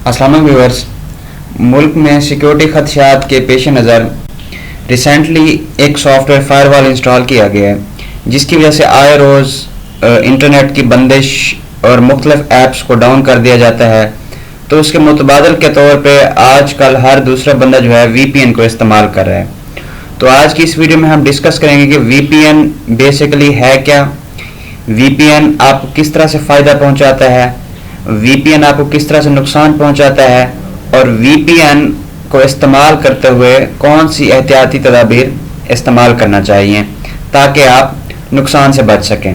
अस्सलाम व्यूअर्स, मुल्क में सिक्योरिटी खदशात के पेश नज़र रिसेंटली एक सॉफ्टवेयर फायरवॉल इंस्टॉल किया गया है, जिसकी वजह से आए रोज़ इंटरनेट की बंदिश और मुख्तलिफ ऐप्स को डाउन कर दिया जाता है। तो उसके मुतबादल के तौर पे आजकल हर दूसरा बंदा जो है VPN को इस्तेमाल कर रहा है। तो आज की इस वीडियो में हम डिस्कस करेंगे कि VPN बेसिकली है क्या, VPN आपको किस तरह से फ़ायदा पहुंचाता है, VPN आपको किस तरह से नुकसान पहुंचाता है, और VPN को इस्तेमाल करते हुए कौन सी एहतियाती तदाबीर इस्तेमाल करना चाहिए ताकि आप नुकसान से बच सकें।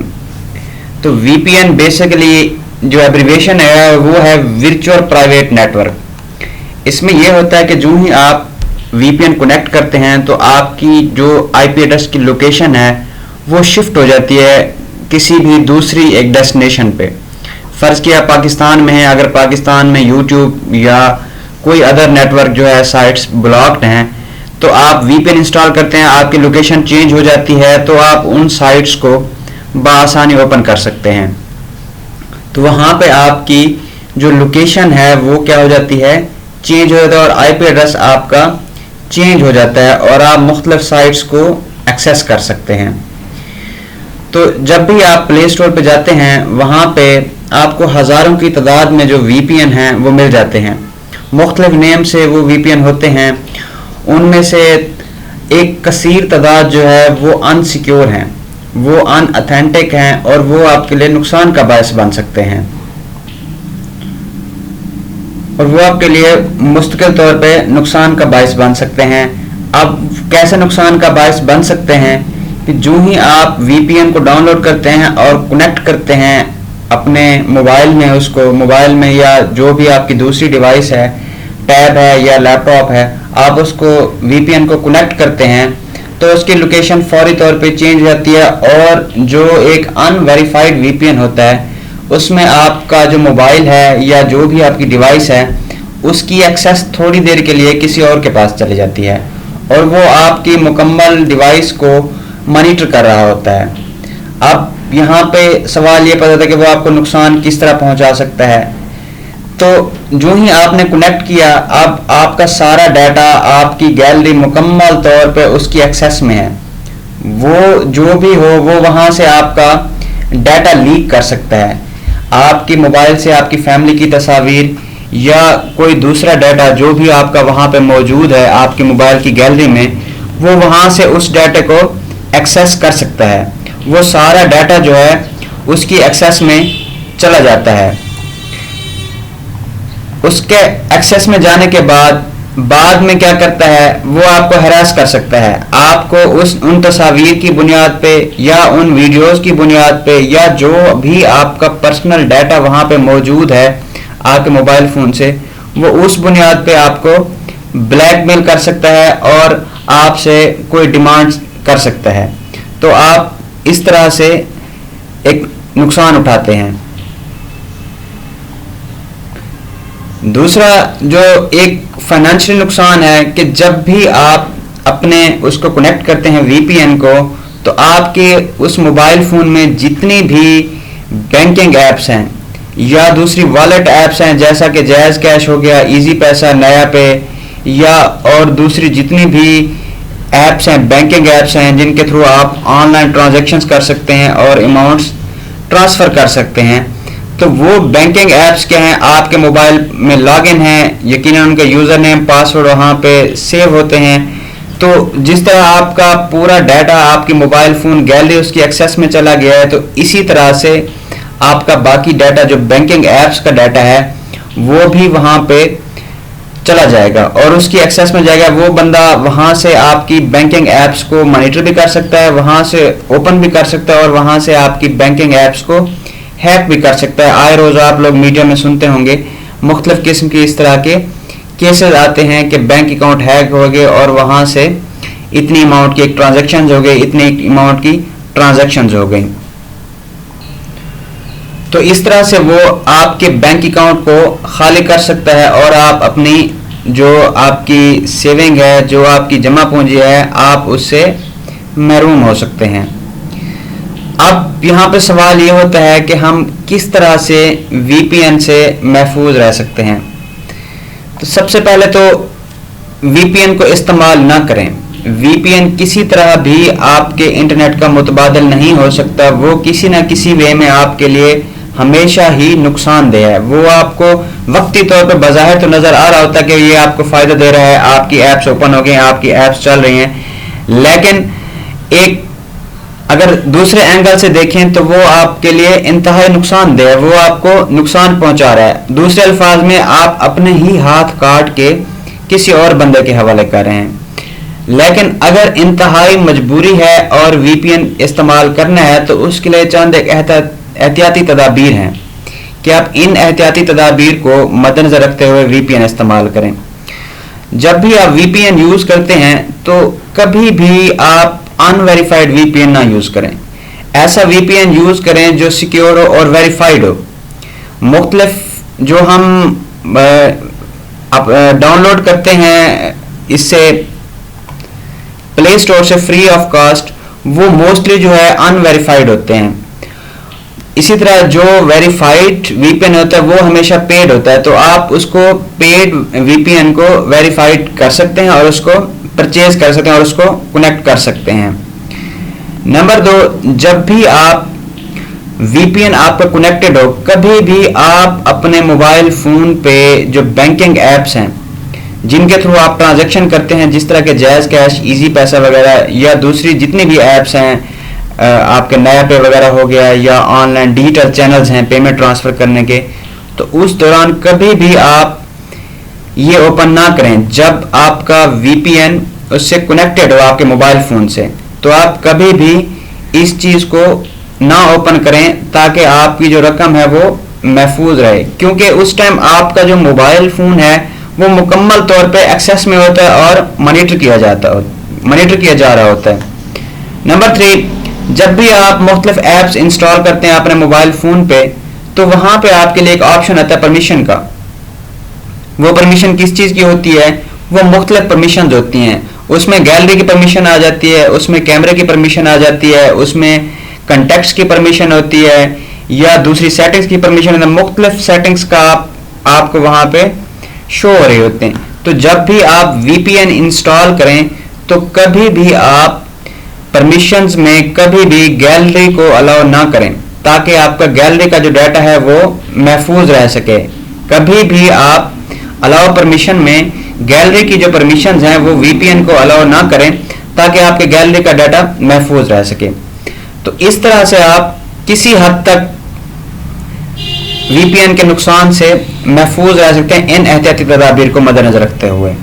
तो VPN बेसिकली जो एब्रीविएशन है वो है वर्चुअल प्राइवेट नेटवर्क। इसमें यह होता है कि जो ही आप VPN कनेक्ट करते हैं तो आपकी जो IP एड्रेस की लोकेशन है वो शिफ्ट हो जाती है किसी भी दूसरी एक डेस्टिनेशन पे। फ़र्ज़ किया पाकिस्तान में है, अगर पाकिस्तान में YouTube या कोई अदर नेटवर्क जो है साइट्स ब्लॉक्ड हैं तो आप VPN इंस्टॉल करते हैं, आपकी लोकेशन चेंज हो जाती है तो आप उन साइट्स को बआसानी ओपन कर सकते हैं। तो वहाँ पे आपकी जो लोकेशन है वो क्या हो जाती है, चेंज हो जाता है, और IP एड्रेस आपका चेंज हो जाता है और आप मुख्तलिफ साइट्स को एक्सेस कर सकते हैं। तो जब भी आप प्ले स्टोर पे जाते हैं वहाँ पे आपको हज़ारों की तादाद में जो VPN हैं वो मिल जाते हैं। मुख्तलिफ नेम से वो VPN होते हैं, उनमें से एक कसीर तादाद जो है वो अनसिक्योर हैं, वो अनऑथेंटिक हैं और वो आपके लिए नुकसान का बायस बन सकते हैं, और वो आपके लिए मुस्तकिल तौर पे नुकसान का बायस बन सकते हैं। अब कैसे नुकसान का बायस बन सकते हैं कि जो ही आप VPN को डाउनलोड करते हैं और कनेक्ट करते हैं अपने मोबाइल में, उसको मोबाइल में या जो भी आपकी दूसरी डिवाइस है, टैब है या लैपटॉप है, आप उसको VPN को कनेक्ट करते हैं तो उसकी लोकेशन फौरी तौर पे चेंज हो जाती है, और जो एक अनवेरीफाइड VPN होता है उसमें आपका जो मोबाइल है या जो भी आपकी डिवाइस है उसकी एक्सेस थोड़ी देर के लिए किसी और के पास चली जाती है और वो आपकी मुकम्मल डिवाइस को मॉनिटर कर रहा होता है। अब यहाँ पे सवाल ये पता था कि वो आपको नुकसान किस तरह पहुँचा सकता है। तो जो ही आपने कनेक्ट किया, अब आपका सारा डाटा, आपकी गैलरी मुकम्मल तौर पे उसकी एक्सेस में है। वो जो भी हो वो वहाँ से आपका डाटा लीक कर सकता है। आपकी मोबाइल से आपकी फैमिली की तस्वीर या कोई दूसरा डाटा जो भी आपका वहाँ पे मौजूद है आपके मोबाइल की गैलरी में, वो वहाँ से उस डाटा को एक्सेस कर सकता है। वो सारा डाटा जो है उसकी एक्सेस में चला जाता है। उसके एक्सेस में जाने के बाद में क्या करता है, वो आपको हैरास कर सकता है। आपको उन तस्वीर की बुनियाद पे या उन वीडियोस की बुनियाद पे या जो भी आपका पर्सनल डाटा वहाँ पे मौजूद है आपके मोबाइल फ़ोन से, वो उस बुनियाद पे आपको ब्लैकमेल कर सकता है और आपसे कोई डिमांड कर सकता है। तो आप इस तरह से एक नुकसान उठाते हैं। दूसरा जो एक फाइनेंशियल नुकसान है कि जब भी आप अपने उसको कनेक्ट करते हैं VPN को, तो आपके उस मोबाइल फ़ोन में जितनी भी बैंकिंग ऐप्स हैं या दूसरी वॉलेट ऐप्स हैं, जैसा कि जायज़ कैश हो गया, इजी पैसा, नया पे, या और दूसरी जितनी भी ऐप्स हैं, बैंकिंग ऐप्स हैं जिनके थ्रू आप ऑनलाइन ट्रांजैक्शंस कर सकते हैं और अमाउंट्स ट्रांसफ़र कर सकते हैं, तो वो बैंकिंग ऐप्स क्या हैं, आपके मोबाइल में लॉगिन हैं, यकीनन उनका यूज़र नेम पासवर्ड वहाँ पे सेव होते हैं। तो जिस तरह आपका पूरा डाटा आपकी मोबाइल फ़ोन गैलरी उसकी एक्सेस में चला गया है, तो इसी तरह से आपका बाकी डाटा जो बैंकिंग ऐप्स का डाटा है वो भी वहाँ पे चला जाएगा और उसकी एक्सेस में जाएगा। वो बंदा वहाँ से आपकी बैंकिंग ऐप्स को मॉनिटर भी कर सकता है, वहाँ से ओपन भी कर सकता है और वहाँ से आपकी बैंकिंग ऐप्स को हैक भी कर सकता है। आए रोज़ आप लोग मीडिया में सुनते होंगे मुख्तलिफ किस्म के इस तरह के केसेस आते हैं कि बैंक अकाउंट हैक हो गए और वहाँ से इतनी अमाउंट की ट्रांजैक्शंस हो गई, इतनी अमाउंट की ट्रांजैक्शंस हो गई। तो इस तरह से वो आपके बैंक अकाउंट को खाली कर सकता है और आप अपनी जो आपकी सेविंग है, जो आपकी जमा पूंजी है, आप उससे महरूम हो सकते हैं। अब यहाँ पे सवाल ये होता है कि हम किस तरह से VPN से महफूज रह सकते हैं। تو سب سے پہلے تو وی پی این کو استعمال نہ کریں. وی پی این کسی طرح بھی آپ کے انٹرنیٹ کا متبادل نہیں ہو سکتا. وہ کسی نہ کسی وے میں آپ کے لیے ہمیشہ ہی نقصان دہ ہے. وہ آپ کو وقتی طور پہ بظاہر تو نظر آ رہا ہوتا ہے کہ یہ آپ کو فائدہ دے رہا ہے, آپ کی ایپس اوپن ہو گئی ہیں, آپ کی ایپس چل رہی ہیں, لیکن ایک اگر دوسرے اینگل سے دیکھیں تو وہ آپ کے لیے انتہائی نقصان دہ ہے. وہ آپ کو نقصان پہنچا رہا ہے. دوسرے الفاظ میں آپ اپنے ہی ہاتھ کاٹ کے کسی اور بندے کے حوالے کر رہے ہیں. لیکن اگر انتہائی مجبوری ہے اور وی پی این استعمال کرنا ہے تو اس کے لیے چند ایک احتیاطی تدابیر ہیں کہ آپ ان احتیاطی تدابیر کو مد نظر رکھتے ہوئے وی پی این استعمال کریں. جب بھی آپ وی پی این یوز کرتے ہیں تو کبھی بھی آپ ان ویریفائڈ وی پی این نہ یوز کریں. ایسا وی پی این یوز کریں جو سیکیور ہو اور ویریفائڈ ہو. مختلف جو ہم ڈاؤن لوڈ کرتے ہیں اس سے پلے اسٹور سے فری آف کاسٹ, وہ موسٹلی جو ہے ان ویریفائڈ ہوتے ہیں. اسی طرح جو ویریفائڈ وی پی این ہوتا ہے وہ ہمیشہ پیڈ ہوتا ہے, تو آپ اس کو پیڈ وی پی این کو ویریفائڈ کر سکتے ہیں اور اس کو پرچیز کر سکتے ہیں اور اس کو کنیکٹ کر سکتے ہیں. نمبر 2, جب بھی آپ وی پی این آپ کا کنیکٹڈ ہو, کبھی بھی آپ اپنے موبائل فون پہ جو بینکنگ ایپس ہیں جن کے تھرو آپ ٹرانزیکشن کرتے ہیں, جس طرح کے جائز کیش, ایزی پیسہ وغیرہ, یا دوسری جتنی بھی ایپس ہیں, آپ کے نیا پے وغیرہ ہو گیا, یا آن لائن ڈیجیٹل چینلز ہیں پیمنٹ ٹرانسفر کرنے کے, تو اس دوران کبھی بھی آپ یہ اوپن نہ کریں. جب آپ کا وی پی این اس سے کنیکٹڈ ہو آپ کے موبائل فون سے, تو آپ کبھی بھی اس چیز کو نہ اوپن کریں تاکہ آپ کی جو رقم ہے وہ محفوظ رہے, کیونکہ اس ٹائم آپ کا جو موبائل فون ہے وہ مکمل طور پہ ایکسیس میں ہوتا ہے اور مانیٹر کیا جا رہا ہوتا ہے. نمبر 3, جب بھی آپ مختلف ایپس انسٹال کرتے ہیں اپنے موبائل فون پہ, تو وہاں پہ آپ کے لیے ایک آپشن آتا ہے پرمیشن کا. وہ پرمیشن کس چیز کی ہوتی ہے؟ وہ مختلف پرمیشنز ہوتی ہیں. اس میں گیلری کی پرمیشن آ جاتی ہے, اس میں کیمرے کی پرمیشن آ جاتی ہے, اس میں کنٹیکٹس کی پرمیشن ہوتی ہے, یا دوسری سیٹنگز کی پرمیشن ہے. مختلف سیٹنگز کا آپ کو وہاں پہ شو ہو رہے ہوتے ہیں. تو جب بھی آپ وی پی این انسٹال کریں تو کبھی بھی آپ پرمیشنز میں کبھی بھی گیلری کو الاؤ نہ کریں تاکہ آپ کا گیلری کا جو ڈیٹا ہے وہ محفوظ رہ سکے. کبھی بھی آپ الاؤ پرمیشن میں گیلری کی جو پرمیشنز ہیں وہ وی پی این کو الاؤ نہ کریں تاکہ آپ کے گیلری کا ڈیٹا محفوظ رہ سکے. تو اس طرح سے آپ کسی حد تک وی پی این کے نقصان سے محفوظ رہ سکتے ہیں ان احتیاطی تدابیر کو مد نظر رکھتے ہوئے.